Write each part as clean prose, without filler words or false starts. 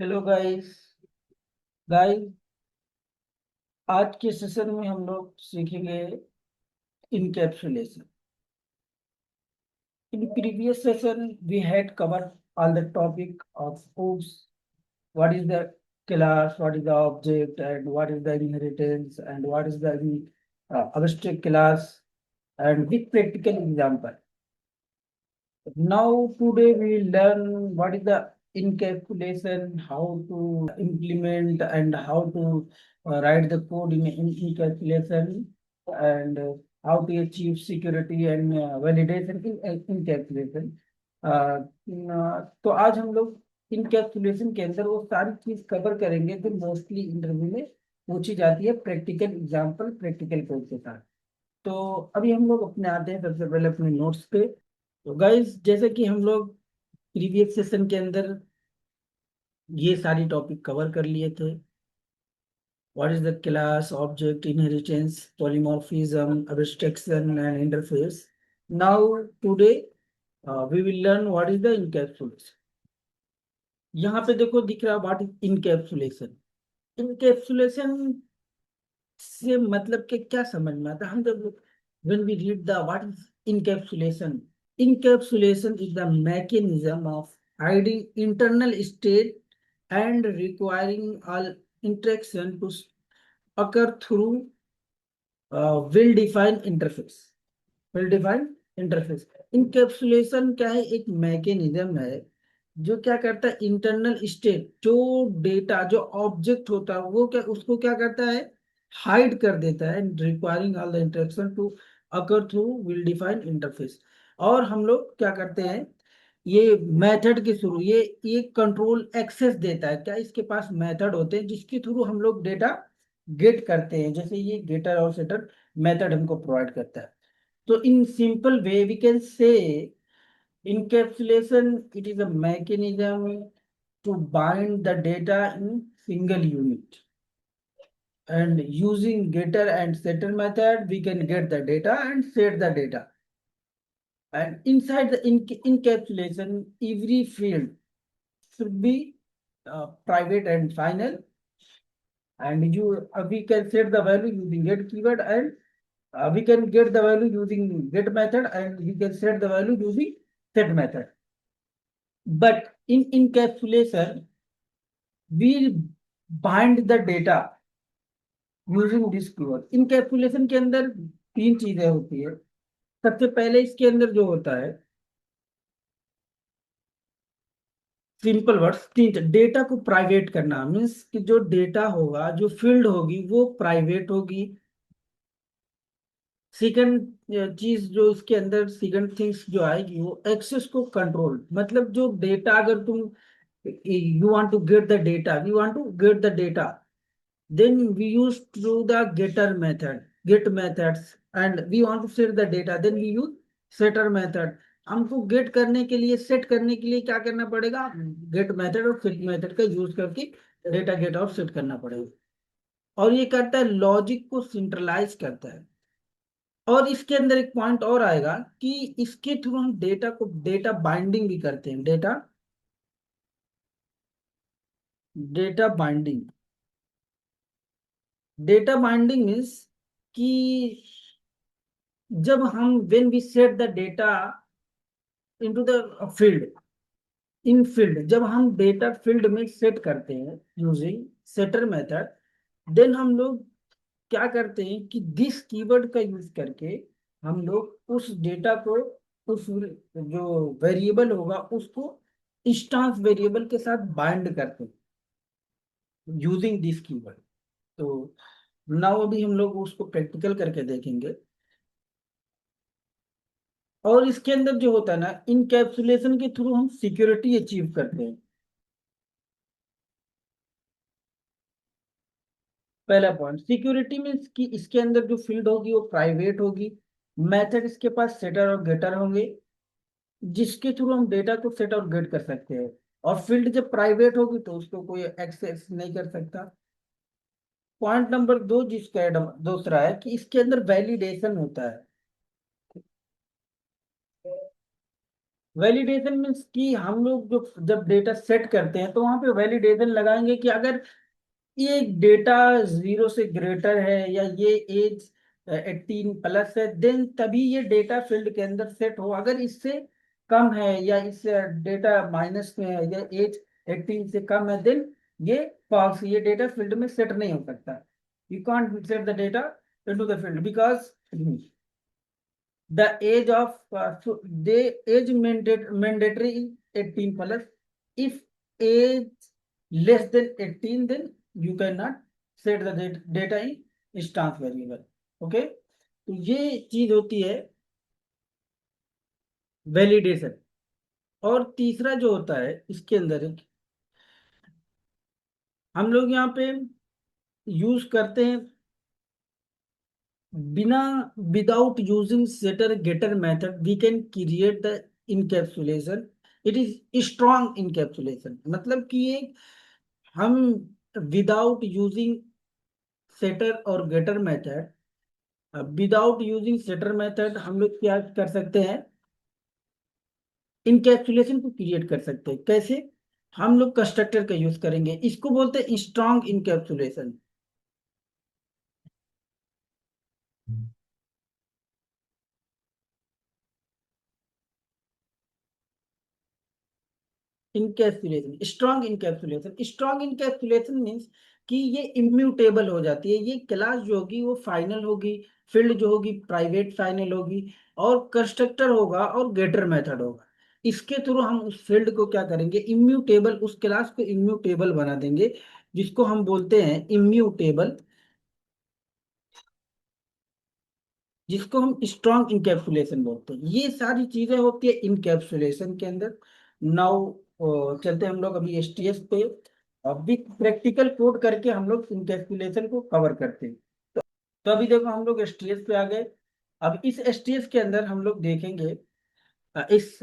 Hello guys. Guys, आज के session में हम लोग सीखेंगे encapsulation. In previous session, we had covered all the topic of OOPS, what is the class, what is the object, and what is the inheritance, and what is the abstract class, and with practical example. Now, today we learn what is the encapsulation, how to implement, and how to write the code in encapsulation, and how to achieve security and validation in encapsulation. तो आज हम लोग encapsulation के अंदर वो सारी चीज cover करेंगे जो मोस्टली इंटरव्यू में पूछी जाती है, प्रैक्टिकल एग्जांपल, प्रैक्टिकल कोड के साथ। तो अभी हम लोग अपने आते हैं सबसे पहले अपने नोट्स पे। तो गाइस, जैसे कि हम लोग प्रीवियस सेशन के अंदर ये सारी टॉपिक कवर कर लिए थे। What is the class, object, inheritance, polymorphism, abstraction and interface. Now today we will learn what is the encapsulation. यहाँ पे देखो दिख रहा है व्हाट इज इनकैप्सुलेशन। इनकैप्सुलेशन से मतलब कि क्या समझ में आता है हम जब when we read the what is encapsulation. Encapsulation is the mechanism of hiding internal state and requiring all interaction to occur through well-defined interface. Well-defined interface. Encapsulation क्या है? एक मैकेनिज्म है जो क्या करता है, इंटरनल स्टेट, जो डेटा, जो ऑब्जेक्ट होता है वो क्या, उसको क्या करता है, हाइड कर देता है, requiring all the interaction to occur through will define interface. और हम लोग क्या करते हैं, ये मेथड के थ्रू ये कंट्रोल एक्सेस देता है। क्या इसके पास मेथड होते हैं जिसके थ्रू हम लोग डेटा गेट करते हैं, जैसे ये गेटर और सेटर मेथड हमको प्रोवाइड करता है। तो in simple way we can say encapsulation, it is a mechanism to bind the data in single unit. And using getter and setter method, we can get the data and set the data. And inside the encapsulation, every field should be private and final. And we can set the value using get keyword, and we can get the value using get method, and we can set the value using set method. But in encapsulation, we bind the data using this keyword. Encapsulation के अंदर तीन चीजें होती है। सबसे पहले इसके अंदर जो होता है, सिंपल वर्ड्स, तीन, डेटा को प्राइवेट करना, मीन्स कि जो डेटा होगा, जो फील्ड होगी वो प्राइवेट होगी। सेकंड चीज जो इसके अंदर, सेकंड थिंग्स जो आएगी वो एक्सेस को कंट्रोल, मतलब जो डेटा, अगर तुम you want to get the data, we want to get the data, then we use through the getter method, get methods, and we want to set the data, then we use setter method। हमको gate करने के लिए, set करने के लिए क्या करना पड़ेगा, गेट मेथड और सेट मेथड का यूज करके डेटा गेट और सेट करना पड़ेगा। और ये करता है, लॉजिक को सेंट्रलाइज करता है। और इसके अंदर एक पॉइंट और आएगा कि इसके थ्रू हम डेटा को, डेटा बाइंडिंग भी करते हैं। Data binding, data binding means कि जब हम when we set the data into the field, in field जब हम डेटा फील्ड में सेट करते हैं यूजिंग सेटर मेथड, देन हम लोग क्या करते हैं कि दिस कीवर्ड का यूज करके हम लोग उस डेटा को, उस जो वेरिएबल होगा उसको इंस्टांस वेरिएबल के साथ बाइंड करते हैं यूजिंग दिस कीवर्ड। तो नाउ अभी हम लोग उसको प्रैक्टिकल करके देखेंगे। और इसके अंदर जो होता है ना, इनकैप्सुलेशन के थ्रू हम सिक्योरिटी अचीव करते हैं। पहला पॉइंट, सिक्योरिटी मीन्स कि इसके अंदर जो फील्ड होगी वो प्राइवेट होगी। मेथड इसके पास सेटर और गेटर होंगे जिसके थ्रू हम डेटा को सेट और गेट कर सकते हैं। और फील्ड जब प्राइवेट होगी तो उसको कोई एक्सेस नहीं कर सकता। पॉइंट नंबर दो जिसका दूसरा है कि इसके अंदर वैलिडेशन होता है। वैलिडेशन मीन्स कि हम लोग जो जब डेटा सेट करते हैं तो वहां पे वैलिडेशन लगाएंगे कि अगर ये डेटा 0 से ग्रेटर है या ये एज 18 प्लस है, देन तभी ये डेटा फील्ड के अंदर सेट हो। अगर इससे कम है या इससे डेटा माइनस में है या एज 18 से कम है, देन ये फॉल्स, ये डेटा फील्ड में सेट नहीं हो सकता। You can't set the data into the field because the age of the age mandatory is 18 plus. If age less than 18, then you cannot set the data in instance variable. Okay, तो ये चीज होती है validation. और तीसरा जो होता है इसके अंदर हम लोग यहाँ पे यूज करते हैं बिना without using setter getter method we can create the encapsulation. It is strong encapsulation, मतलब कि ये हम विदाउट यूजिंग सेटर और getter method, without using setter method हम लोग क्या कर सकते हैं, इनकैप्सुलेशन को क्रिएट कर सकते हैं। कैसे? हम लोग कंस्ट्रक्टर का यूज करेंगे, इसको बोलते हैं strong encapsulation. Encapsulation, strong encapsulation means कि ये इम्यूटेबल हो जाती है। ये क्लास जो होगी वो फाइनल होगी, फील्ड जो होगी प्राइवेट फाइनल होगी, और कंस्ट्रक्टर होगा और गेटर मेथड होगा। इसके थ्रू हम उस फील्ड को क्या करेंगे, इम्यूटेबल, उस क्लास को इम्यूटेबल बना देंगे, जिसको हम बोलते हैं इम्यूटेबल, जिसको हम स्ट्रॉन्ग इनकैप्सुलेशन बोलते हैं। ये सारी चीजें होती है इनकैप्सुलेशन के अंदर। नाउ चलते हैं हम लोग अभी एसटीएस पे। अभी प्रैक्टिकल कोड करके हम लोग इनकैप्सुलेशन को कवर करते हैं। तो अभी देखो हम लोग एसटीएस पे आ गए। अब इस एसटीएस के अंदर हम लोग देखेंगे, इस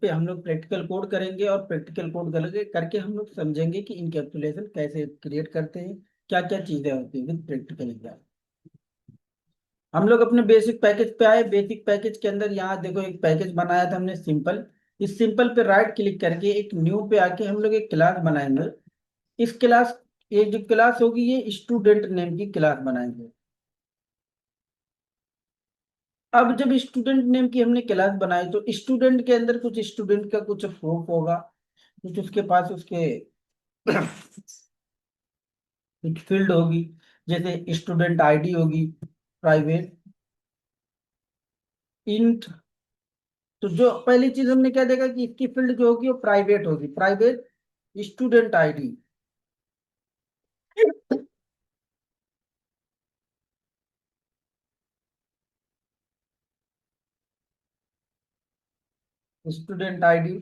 पे हम लोग प्रैक्टिकल कोड करेंगे, और प्रैक्टिकल कोड करके करके हम लोग समझेंगे कि इनकैप्सुलेशन कैसे क्रिएट करते हैं, क्या क्या चीजें होती है विद प्रैक्टिकल एग्जाम। हम लोग अपने बेसिक पैकेज पे आए। बेसिक पैकेज के अंदर यहाँ देखो एक पैकेज बनाया था हमने सिंपल। इस सिंपल पे राइट क्लिक करके एक न्यू पे आके हम लोग एक क्लास बनाएंगे। इस क्लास, ये जो क्लास होगी ये स्टूडेंट नेम की क्लास बनाएंगे। अब जब स्टूडेंट नेम की हमने क्लास बनाई तो स्टूडेंट के अंदर कुछ स्टूडेंट का कुछ प्रूफ होगा, कुछ उसके पास उसके कुछ फील्ड होगी, जैसे स्टूडेंट आईडी होगी प्राइवेट इंट। तो जो पहली चीज हमने क्या देखा कि इसकी फील्ड जो होगी वो प्राइवेट होगी, private student ID. Student ID,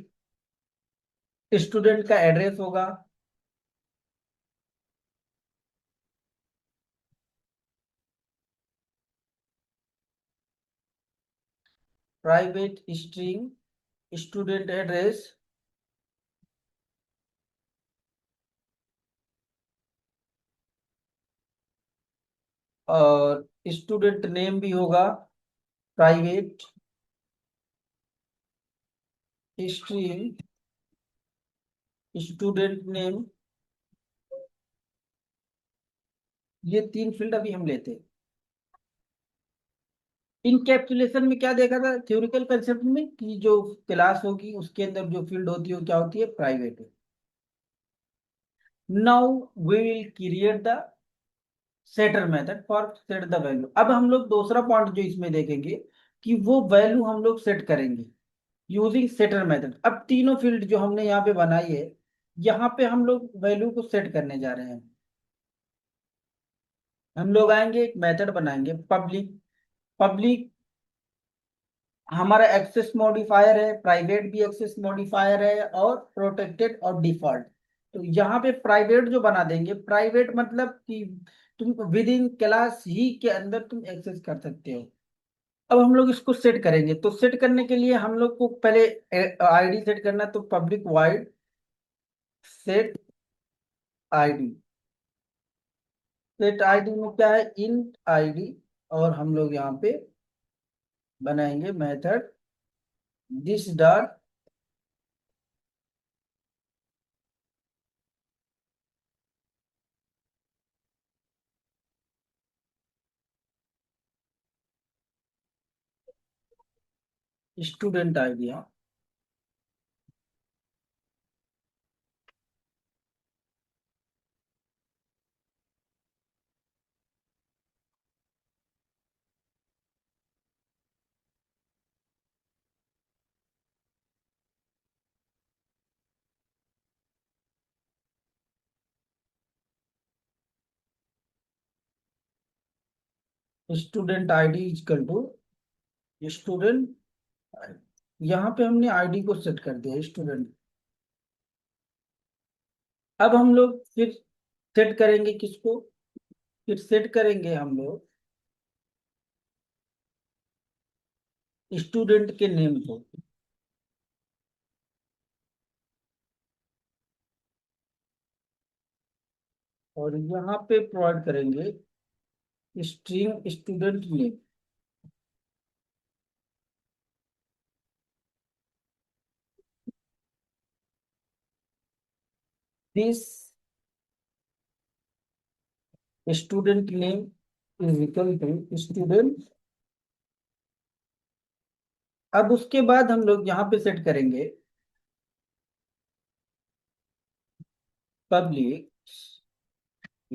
student का एड्रेस होगा, प्राइवेट स्ट्रिंग स्टूडेंट एड्रेस, और स्टूडेंट नेम भी होगा प्राइवेट स्ट्रिंग स्टूडेंट नेम। ये तीन फील्ड अभी हम लेते हैं। इनकैप्सुलेशन में क्या देखा था थ्योरिकल कंसेप्ट में, कि जो क्लास होगी उसके अंदर जो फील्ड होती है वो क्या होती है, private. Now we will create the setter method for set the value. अब हम लोग दूसरा पॉइंट जो इसमें देखेंगे कि वो वैल्यू हम लोग सेट करेंगे यूजिंग सेटर मेथड। अब तीनों फील्ड जो हमने यहाँ पे बनाई है, यहाँ पे हम लोग वैल्यू को सेट करने जा रहे हैं। हम लोग आएंगे एक मेथड बनाएंगे पब्लिक। पब्लिक हमारा एक्सेस मॉडिफायर है, प्राइवेट भी एक्सेस मॉडिफायर है, और प्रोटेक्टेड और डिफॉल्ट। तो यहाँ पे प्राइवेट जो बना देंगे, प्राइवेट मतलब कि तुम विद इन क्लास ही के अंदर तुम एक्सेस कर सकते हो। अब हम लोग इसको सेट करेंगे, तो सेट करने के लिए हम लोग को पहले आईडी सेट करना, तो public void set ID. Set ID में क्या है, इंट आईडी, और हम लोग यहाँ पे बनाएंगे method this dot student ID. Student ID is equal to student. यहाँ पे हमने आईडी को सेट कर दिया स्टूडेंट। अब हम लोग फिर सेट करेंगे किसको? फिर सेट करेंगे हम लोग स्टूडेंट के नेम को। और यहाँ पे प्रोवाइड करेंगे string student name. This student name is equal to student. अब उसके बाद हम लोग यहाँ पे सेट करेंगे public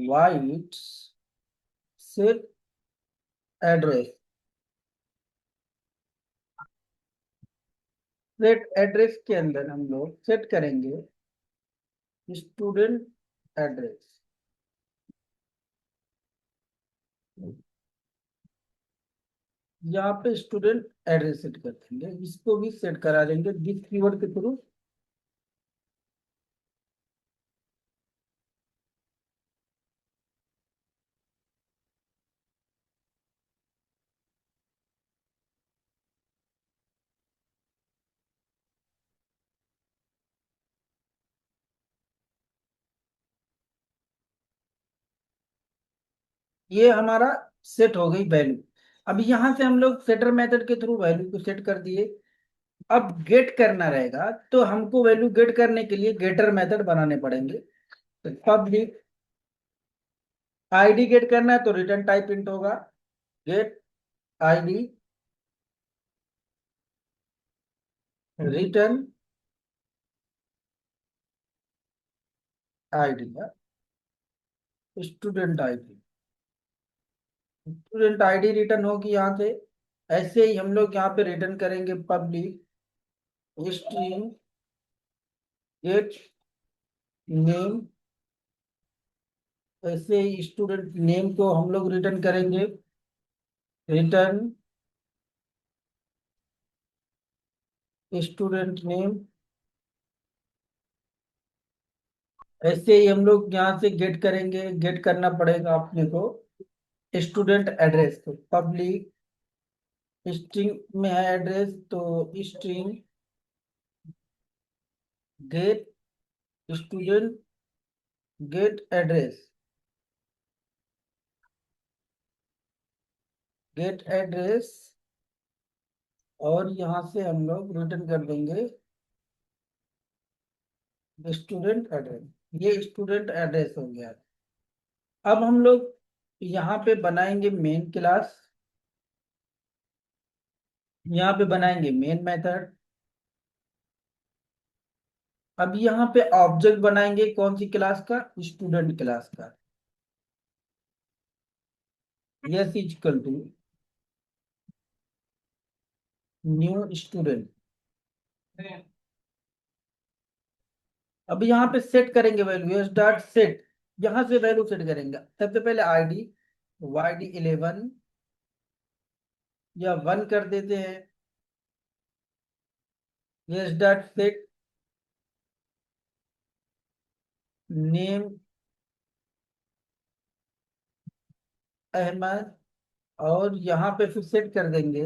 void set address. Set address के अंदर हम लोग सेट करेंगे स्टूडेंट एड्रेस। यहाँ पे स्टूडेंट एड्रेस सेट कर देंगे, इसको भी सेट करा देंगे दिस कीवर्ड के थ्रू। ये हमारा सेट हो गई वैल्यू। अब यहाँ से हम लोग सेटर मेथड के थ्रू वैल्यू को सेट कर दिए। अब गेट करना रहेगा, तो हमको वैल्यू गेट करने के लिए गेटर मेथड बनाने पड़ेंगे। तो पब्लिक आईडी गेट करना है तो रिटर्न टाइप इंट होगा get ID return ID student ID. Student ID return होगी यहाँ से। ऐसे ही हम लोग यहाँ पे रिटर्न करेंगे पब्लिक स्ट्रिंग गेट नेम। ऐसे ही स्टूडेंट नेम को हम लोग रिटर्न करेंगे रिटर्न स्टूडेंट नेम। ऐसे ही हम लोग यहाँ से गेट करेंगे, गेट करना पड़ेगा अपने को स्टूडेंट एड्रेस को। पब्लिक स्ट्रिंग में है एड्रेस, तो string get student get address. Get address और यहाँ से हम लोग रिटर्न कर देंगे स्टूडेंट एड्रेस। ये स्टूडेंट एड्रेस हो गया। अब हम लोग यहाँ पे बनाएंगे मेन क्लास। यहाँ पे बनाएंगे मेन मेथड। अब यहाँ पे ऑब्जेक्ट बनाएंगे कौन सी क्लास का? स्टूडेंट क्लास का। S equal to new student. अब यहाँ पे सेट करेंगे वैल्यू एस डॉट सेट। यहाँ से वैल्यू सेट करेंगे सबसे पहले आईडी वाईडी 11 या 1 कर देते हैं। S dot set name Ahmad. और यहाँ पे फिर सेट कर देंगे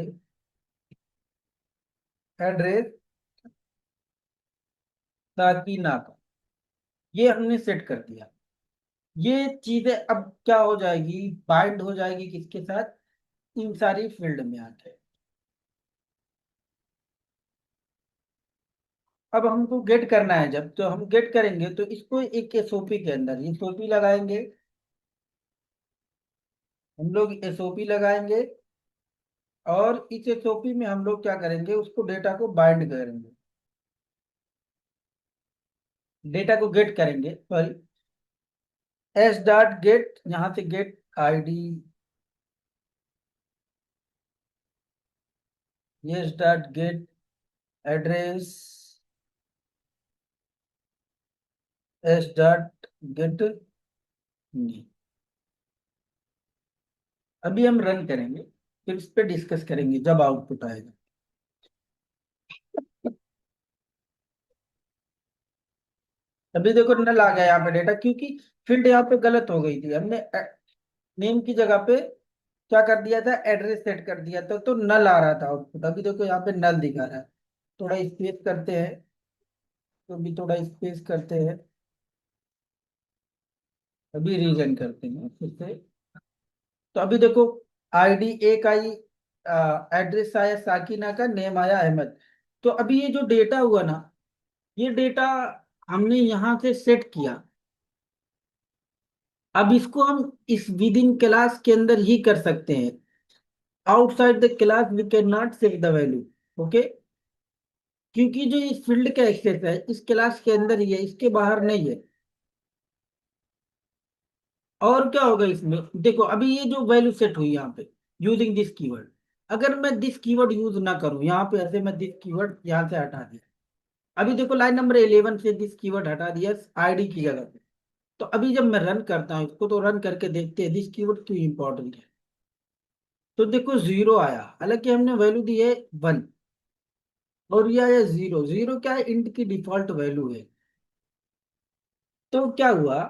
एड्रेस ताकि ना का। ये हमने सेट कर दिया। ये चीजें अब क्या हो जाएगी? बाइंड हो जाएगी किसके साथ? इन सारी फील्ड में आके। अब हमको गेट करना है, जब तो हम गेट करेंगे तो इसको एक एसओपी के अंदर एसओपी लगाएंगे। हम लोग एसओपी लगाएंगे और इस एसओपी में हम लोग क्या करेंगे, उसको डेटा को बाइंड करेंगे, डेटा को गेट करेंगे, सॉरी, एस डॉट गेट, यहाँ से get ID, s dot get address, s dot get. अभी हम रन करेंगे, फिर इस पे डिस्कस करेंगे जब आउटपुट आएगा। अभी देखो नल आ गया यहाँ पे डेटा, क्योंकि फील्ड यहाँ पे गलत हो गई थी, हमने नेम की जगह पे क्या कर दिया था, एड्रेस सेट कर दिया था, तो नल आ रहा था आउटपुट। अभी देखो यहाँ पे नल दिखा रहा है। थोड़ा स्पेस करते हैं, तो अभी थोड़ा स्पेस करते हैं, अभी रीजन करते हैं फिर से। तो अभी देखो आईडी एक आई, एड्रेस आया साकिना का, नेम आया अहमद। तो अभी ये जो डेटा हुआ ना, ये डेटा हमने यहाँ से सेट किया। अब इसको हम इस विद इन क्लास के अंदर ही कर सकते हैं, outside the class we can not set the value. Okay, क्योंकि जो इस फील्ड का एक्सेस है इस क्लास के अंदर ही है, इसके बाहर नहीं है। और क्या होगा इसमें, देखो अभी ये जो वैल्यू सेट हुई यहाँ पे यूजिंग दिस कीवर्ड, अगर मैं दिस कीवर्ड यूज ना करूं यहाँ पे, ऐसे मैं दिस कीवर्ड यहाँ से हटा दिया, अभी देखो लाइन नंबर 11 से दिस कीवर्ड हटा दिया आईडी की जगह पे। तो अभी जब मैं रन करता हूँ इसको, तो रन करके देखते हैं दिस कीवर्ड क्यों इंपॉर्टेंट है। तो देखो जीरो आया, हालांकि हमने वैल्यू दी है 1, और ये आया जीरो। जीरो क्या है, इंट की डिफॉल्ट वैल्यू है। तो क्या हुआ,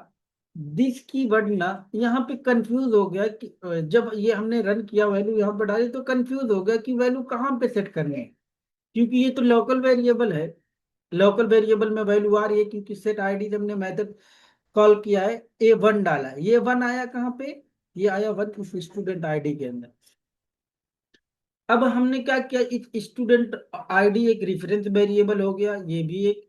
दिस की वर्ड ना यहाँ पे कंफ्यूज हो गया कि जब ये हमने रन किया वैल्यू यहाँ पे डाली, तो कंफ्यूज हो गया कि वैल्यू कहाँ पे सेट करनी है, क्योंकि ये तो लोकल वेरिएबल है। लोकल वेरिएबल में वैल्यू आ रही है, क्योंकि सेट आईडी जब हमने मेथड कॉल किया है, A1 डाला है, ये वन आया कहाँ पे, ये आया वन उस स्टूडेंट आईडी के अंदर। अब हमने क्या किया, इस स्टूडेंट आईडी एक रेफरेंस वेरिएबल हो गया, ये भी एक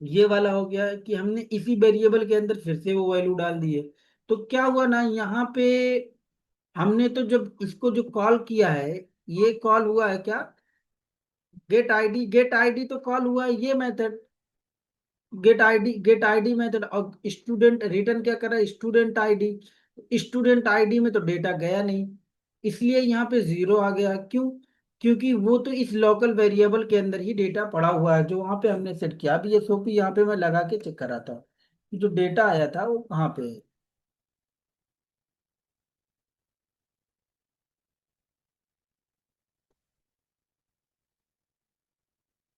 ये वाला हो गया है कि हमने इसी वेरिएबल के अंदर फिर से वो वैल्यू डाल दी है। तो क्या हुआ ना यहाँ पे, हमने तो जब इसको जो कॉल किया है, ये कॉल हुआ है क्या, गेट आईडी, गेट आईडी तो कॉल हुआ है ये मेथड, गेट आईडी मेथड, और स्टूडेंट रिटर्न क्या कर रहा है, स्टूडेंट आईडी। स्टूडेंट आईडी में तो डेटा गया नहीं, इसलिए यहाँ पे जीरो आ गया। क्यों, क्योंकि वो तो इस लोकल वेरिएबल के अंदर ही डेटा पड़ा हुआ है जो वहां पे हमने सेट किया। अभी ये सोपी यहाँ पे मैं लगा के चेक कर रहा था कि जो डेटा आया था वो कहाँ पे है,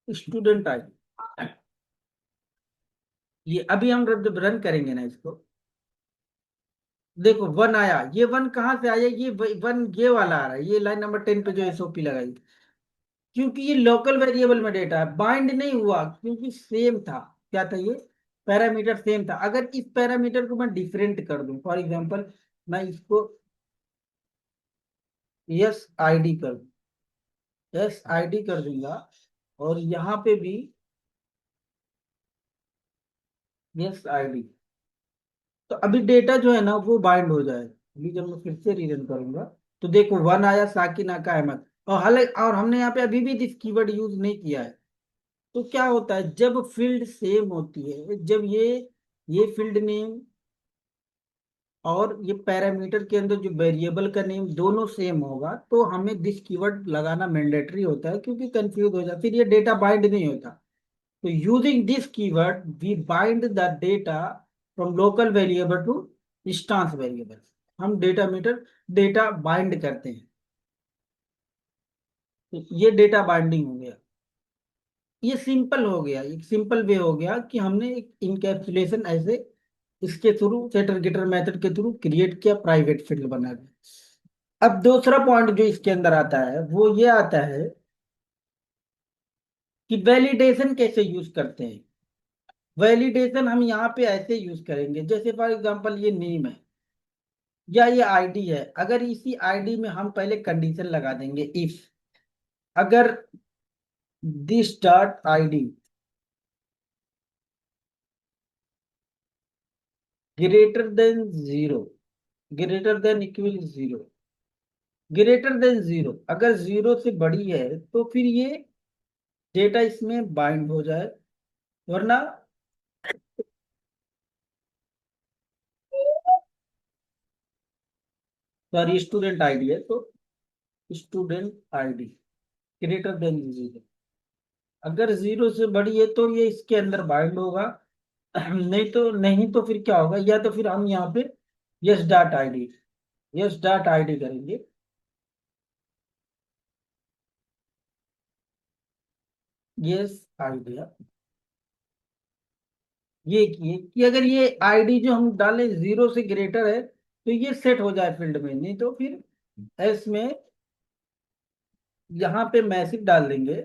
स्टूडेंट आईडी। ये अभी हम जब रन करेंगे ना इसको, देखो वन आया, ये वन कहाँ से आया, ये वन ये वाला आ रहा है, ये लाइन नंबर 10 पे जो एसओपी लगाई, क्योंकि ये लोकल वेरिएबल में डेटा है, बाइंड नहीं हुआ, क्योंकि सेम था। क्या था ये, पैरामीटर सेम था। अगर इस पैरामीटर को मैं डिफरेंट कर दूं, फॉर एग्जांपल मैं इसको यस आईडी कर दूं, यस आईडी कर दूंगा, और यहाँ पे भी यस आईडी, तो अभी डेटा जो है ना वो बाइंड हो जाएगा। अभी जब मैं फिर से रीरन करूंगा, तो देखो वन आया साकिना का अहमद, और हाल और हमने यहाँ पे अभी भी दिस कीवर्ड यूज नहीं किया है। तो क्या होता है, जब फील्ड सेम होती है, जब ये फील्ड नेम और ये पैरामीटर के अंदर जो वेरिएबल का नेम दोनों सेम होगा, तो हमें दिस कीवर्ड लगाना मैंडेटरी होता है, क्योंकि कंफ्यूज हो जाता, फिर ये डेटा बाइंड नहीं होता। तो using this keyword we bind the data from local variable to instance variable. हम डेटा मीटर डेटा बाइंड करते हैं, तो ये डेटा बाइंडिंग हो गया। ये सिंपल हो गया, एक सिंपल वे हो गया कि हमने एक इनकैप्सुलेशन ऐसे इसके थ्रू सेटर गिटर मेथड के थ्रू क्रिएट किया, प्राइवेट फील्ड बना दिया। अब दूसरा पॉइंट जो इसके अंदर आता है वो ये आता है कि वैलिडेशन कैसे यूज करते हैं। वैलिडेशन हम यहाँ पे ऐसे यूज करेंगे, जैसे फॉर एग्जांपल ये नेम है या ये आईडी है, अगर इसी आईडी में हम पहले कंडीशन लगा देंगे, इफ अगर this dot ID greater than zero, greater than equal zero, greater than zero, अगर जीरो से बड़ी है तो फिर ये डेटा इसमें बाइंड हो जाए, वरना सॉरी स्टूडेंट आईडी है तो student ID greater than zero, अगर जीरो से बड़ी है तो ये इसके अंदर बाइंड होगा। नहीं तो फिर क्या होगा, या तो फिर हम यहाँ पे yes dot ID, yes dot ID करेंगे। यस आईडी, ये किए कि अगर ये आईडी जो हम डालें जीरो से ग्रेटर है तो ये सेट हो जाए फील्ड में, नहीं तो फिर एस में यहाँ पे मैसेज डाल देंगे।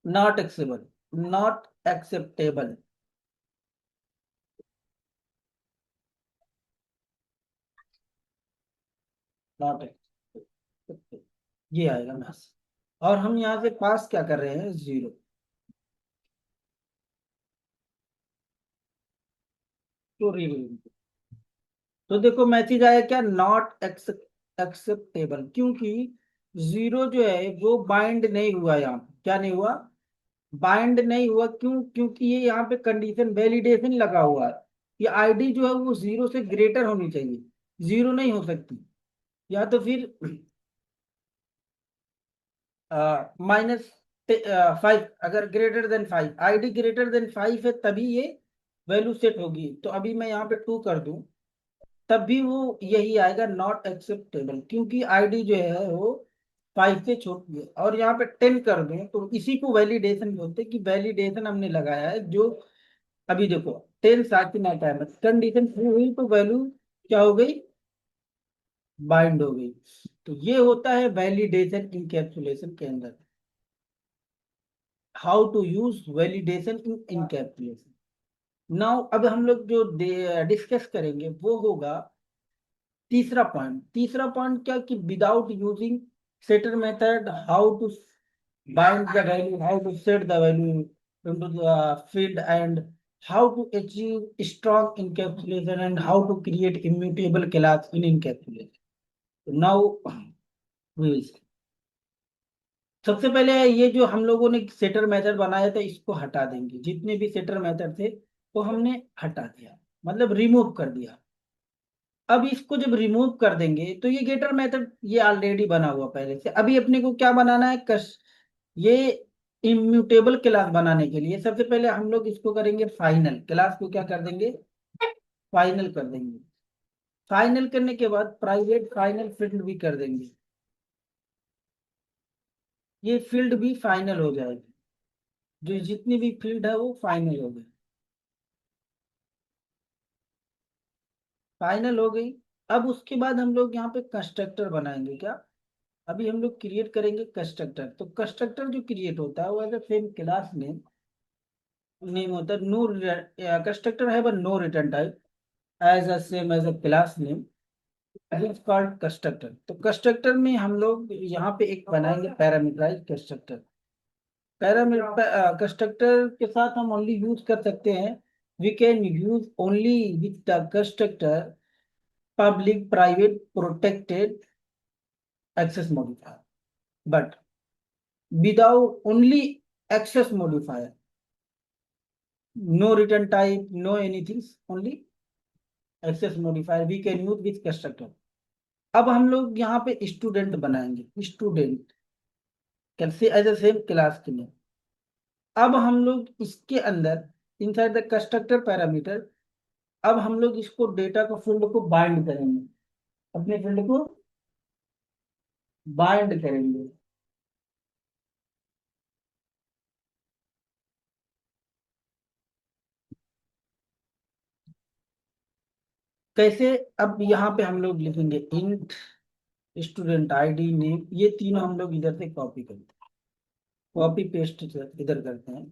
Not acceptable, not acceptable, not acceptable, ये आएगा मैसेज। और हम यहाँ से पास क्या कर रहे हैं, जीरो। तो तो देखो मैसेज आया क्या, नॉट एक्सेप्टेबल, क्योंकि जीरो जो है वो बाइंड नहीं हुआ, यहाँ पे क्या नहीं हुआ, बाइंड नहीं हुआ। क्यों, क्योंकि ये यहाँ पे कंडीशन वैलिडेशन लगा हुआ है कि आईडी जो है वो जीरो से ग्रेटर होनी चाहिए, जीरो नहीं हो सकती। या तो फिर माइनस फाइव, अगर greater than five, ID greater than five है तभी ये वैल्यू सेट होगी। तो अभी मैं यहाँ पे टू कर दूं तब भी वो यही आएगा, नॉट एक्सेप्टेबल, क्योंकि आईडी जो है वो फाइव से छोटी है। और यहाँ पे टेन कर दूं तो इसी को वैलिडेशन बोलते हैं, कि वैलिडेशन हमने लगाया है जो, अभी देखो टेन साथ में आता है, कंडीशन ट्रू हुई तो वैल्यू क्या हो गई, बाइंड हो गई। तो ये होता है वैलिडेशन इनकैप्सुलेशन के अंदर, how to use validation in encapsulation. Now अब हम लोग जो डिस्कस करेंगे वो होगा तीसरा पॉइंट। तीसरा पॉइंट क्या, कि without using setter method, how to bind the value, how to set the value into the field, and how to achieve strong encapsulation, and how to create immutable class in encapsulation. So now we will see. सबसे पहले ये जो हम लोगों ने shutter method बनाया था इसको हटा देंगे, जितने भी सेटर मेथड थे वो हमने हटा दिया, मतलब रिमूव कर दिया। अब इसको जब रिमूव कर देंगे तो ये गेटर मेथड ये ऑलरेडी बना हुआ पहले से, अभी अपने को क्या बनाना है, ये इम्यूटेबल क्लास बनाने के लिए सबसे पहले हम लोग इसको करेंगे फाइनल, क्लास को क्या कर देंगे, फाइनल कर देंगे। फाइनल करने के बाद प्राइवेट फाइनल फील्ड भी कर देंगे, ये फील्ड भी फाइनल हो जाएगी, जो जितनी भी फील्ड है वो फाइनल हो गई, फाइनल हो गई। अब उसके बाद हम लोग यहाँ पे कंस्ट्रक्टर बनाएंगे क्या, अभी हम लोग क्रिएट करेंगे कंस्ट्रक्टर। तो कंस्ट्रक्टर जो क्रिएट होता है वो as same class name, name होता है नो, कंस्ट्रक्टर है but no return type, as a same as a class name is called constructor. तो कंस्ट्रक्टर में हम लोग यहाँ पे एक बनाएंगे पैरामीटराइज कंस्ट्रक्टर। पैरामीटर कंस्ट्रक्टर के साथ हम ओनली यूज कर सकते हैं, we can use only with the constructor public private protected access modifier, but without only access modifier, no return type, no anything, only access modifier we can use with constructor. अब हम लोग यहाँ पे student बनाएंगे, student कैसे as a same class के लिए। अब हम लोग इसके अंदर इनसाइड द कंस्ट्रक्टर पैरामीटर, अब हम लोग इसको डेटा को फील्ड को बाइंड करेंगे, अपने फील्ड को बाइंड करेंगे। कैसे, अब यहाँ पे हम लोग लिखेंगे इंट स्टूडेंट आईडी नेम, ये तीनों हम लोग इधर से कॉपी करते हैं, कॉपी पेस्ट इधर करते हैं।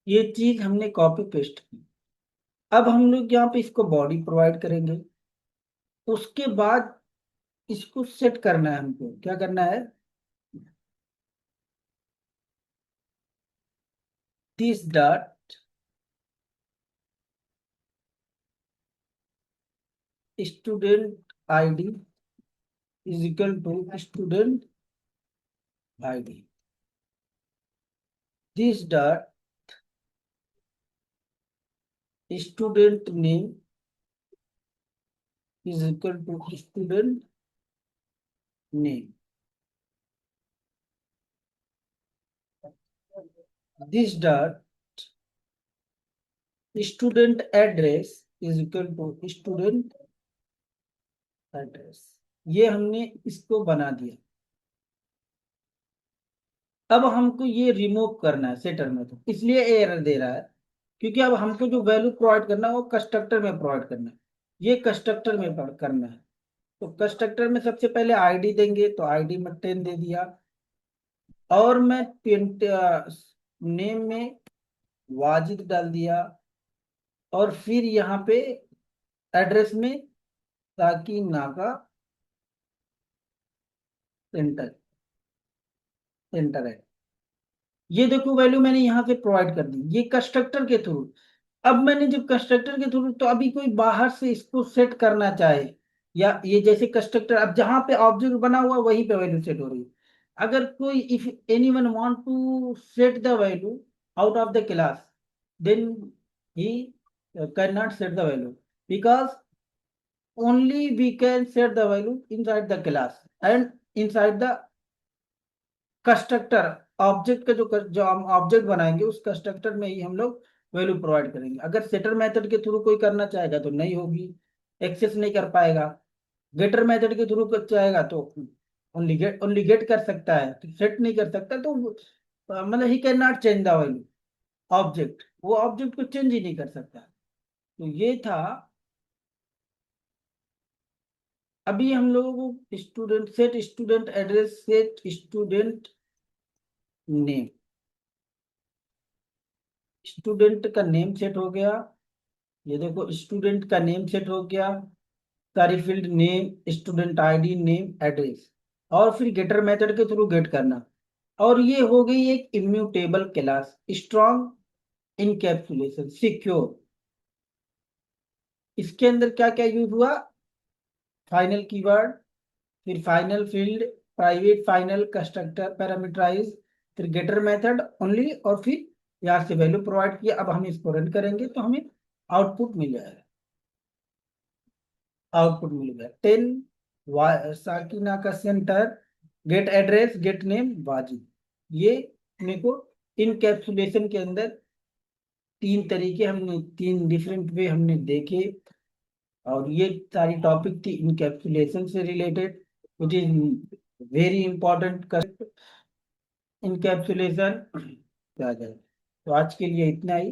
ये चीज हमने कॉपी पेस्ट की। अब हम लोग यहाँ पे इसको बॉडी प्रोवाइड करेंगे। उसके बाद इसको सेट करना है, हमको क्या करना है, this dot student ID is equal to student ID, this dot student name is equal to student name, this dot student address is equal to student address. ये हमने इसको बना दिया। अब हमको ये रिमूव करना है सेटर में, तो इसलिए एरर दे रहा है, क्योंकि अब हमको जो वैल्यू प्रोवाइड करना है वो कंस्ट्रक्टर में प्रोवाइड करना है। ये कंस्ट्रक्टर में करना है। तो कंस्ट्रक्टर में सबसे पहले आईडी देंगे, तो आईडी में 10 दे दिया, और मैं नेम में वाजिद डाल दिया, और फिर यहाँ पे एड्रेस में ताकि नाका एंटर, एंटर है। ये देखो वैल्यू मैंने यहाँ से प्रोवाइड कर दी, ये कंस्ट्रक्टर के थ्रू। अब मैंने जब कंस्ट्रक्टर के थ्रू, तो अभी कोई बाहर से इसको सेट करना चाहे, या ये जैसे कंस्ट्रक्टर अब जहां पे ऑब्जेक्ट बना हुआ वहीं पे वैल्यू सेट हो रही है। अगर कोई if anyone want to set the value out of the class, then he can not set the value, because only we can set the value inside the class and inside the constructor. Object का जो हम object बनाएंगे उस constructor में ही हम लोग value provide करेंगे। अगर सेटर मेथड के थ्रू कोई करना चाहेगा तो नहीं होगी, एक्सेस नहीं कर पाएगा। गेटर मेथड के थ्रू कर चाहेगा तो ओनली गेट कर सकता है, तो सेट नहीं कर सकता। तो मतलब ही can not change the value object, वो ऑब्जेक्ट को चेंज ही नहीं कर सकता। तो ये था। अभी हम लोगों को student set student address set student name, student का नेम सेट हो गया। ये देखो स्टूडेंट का नेम सेट हो गया, सारी field name student ID name address, और फिर गेटर मेथड के थ्रू गेट करना। और ये हो गई एक immutable class, strong encapsulation secure. इसके अंदर क्या क्या यूज हुआ, फाइनल कीवर्ड, फिर final field, private final constructor parameterize, फिर गेटर मेथड ओनली, और फिर यहाँ से वैल्यू प्रोवाइड किया। अब हम इसको रन करेंगे तो हमें आउटपुट मिल जाएगा। आउटपुट मिल गया 10 साकिना का centre, get address get name Wajid. ये मेरे को इनकैप्सुलेशन के अंदर तीन तरीके हमने, तीन डिफरेंट वे हमने देखे। और ये सारी टॉपिक थी इनकैप्सुलेशन से related, which is very important encapsulation. तो आज के लिए इतना ही।